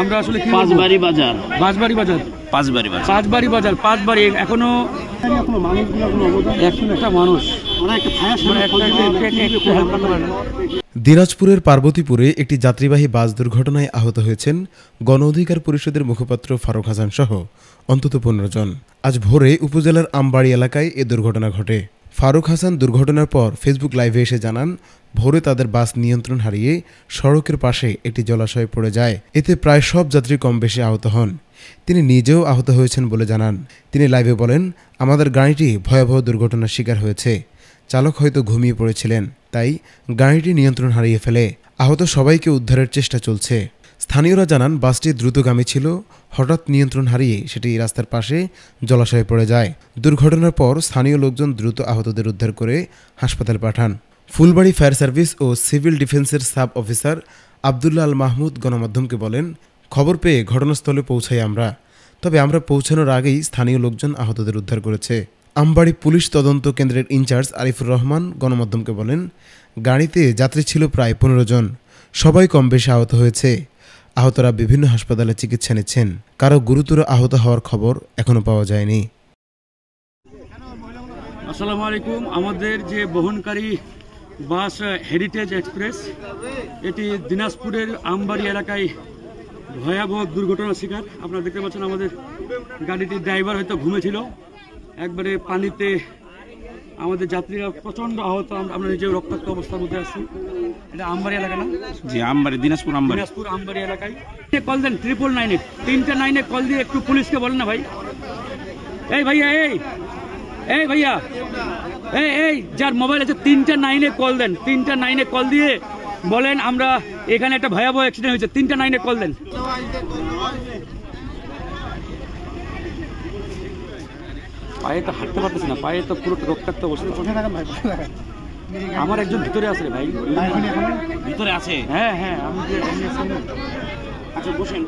আমরা আসলে পাঁচবাড়ি বাজার, বাঁশবাড়ি বাজার, পাঁচবাড়ি বাজার, পাঁচবাড়ি বাজার, পাঁচবাড়ি এখনো একটা মানুষ দিনাজপুরের পার্বতীপুরে একটি যাত্রীবাহী বাস দুর্ঘটনায় আহত হয়েছেন গণ অধিকার পরিষদের মুখপাত্র ফারুক হাসান সহ অন্তত 15 জন। আজ ভোরে উপজেলার আমবাড়ি এলাকায় এ দুর্ঘটনা ঘটে। ফারুক হাসান দুর্ঘটনার পর ফেসবুক লাইভে এসে জানান, ভোরে তাদের বাস নিয়ন্ত্রণ হারিয়ে সড়কের পাশে একটি জলাশয়ে পড়ে যায়। এতে প্রায় সব যাত্রী কম বেশি আহত হন। তিনি নিজেও আহত হয়েছেন বলে জানান। তিনি লাইভে বলেন, আমাদের গাড়িটি ভয়াবহ দুর্ঘটনার শিকার হয়েছে। চালক হয়তো ঘুমিয়ে পড়েছিলেন, তাই গাড়িটি নিয়ন্ত্রণ হারিয়ে ফেলে। আহত সবাইকে উদ্ধারের চেষ্টা চলছে। স্থানীয়রা জানান, বাসটি দ্রুতগামী ছিল। হঠাৎ নিয়ন্ত্রণ হারিয়ে সেটি রাস্তার পাশে জলাশয়ে পড়ে যায়। দুর্ঘটনার পর স্থানীয় লোকজন দ্রুত আহতদের উদ্ধার করে হাসপাতালে পাঠান। ফুলবাড়ী ফায়ার সার্ভিস ও সিভিল ডিফেন্সের সাব অফিসার আবদুল্লাহ আল মাহমুদ গণমাধ্যমকে বলেন, খবর পেয়ে ঘটনাস্থলে পৌঁছাই আমরা। তবে আমরা পৌঁছানোর আগেই স্থানীয় লোকজন আহতদের উদ্ধার করেছে। আমবাড়ি পুলিশ তদন্ত কেন্দ্রের ইনচার্জ আরিফুর রহমান গণমাধ্যমকে বলেন, গাড়িতে যাত্রী ছিল প্রায় 15 জন। সবাই কম বেশি আহত হয়েছে। আহতরা বিভিন্ন হাসপাতালে চিকিৎসা নিচ্ছেন। কারো গুরুতর আহত হওয়ার খবর এখনো পাওয়া যায়নি। আসসালামু আলাইকুম। আমাদের যে বহনকারী বাস হেরিটেজ এক্সপ্রেস, এটি দিনাজপুরের আমবাড়ি এলাকায় ভয়াবহ দুর্ঘটনার শিকার। আপনারা দেখতে পাচ্ছেন আমাদের গাড়িটির ড্রাইভার হয়তো ঘুমেছিল। একবারে পানিতে আমাদের যাত্রীরা প্রচণ্ড আহত। আমরা নিজেও রক্তাক্ত অবস্থার মধ্যে আছি। এটা আমবাড়ি এলাকা না? জি, আমবাড়ি, দিনাজপুর আমবাড়ি এলাকায়। কল দেন 999-এ, 3টা 9-এ কল দিয়ে একটু পুলিশকে বলেন না ভাই। এই ভাইয়া, এই ভাইয়া, এই যার মোবাইল আছে 3টা 9-এ কল দেন। 3টা 9-এ কল দিয়ে বলেন আমরা এখানে একটা ভয়াবহ অ্যাক্সিডেন্ট হয়েছে। 3টা 9-এ কল দেন। পায়ে তো হাঁটতে পারতেছি না, পায়ে তো পুরো রক্তাক্ত অবস্থা। আমার একজন ভিতরে আছে ভাই, ভিতরে আছে। হ্যাঁ, আমি আচ্ছা, বসেন।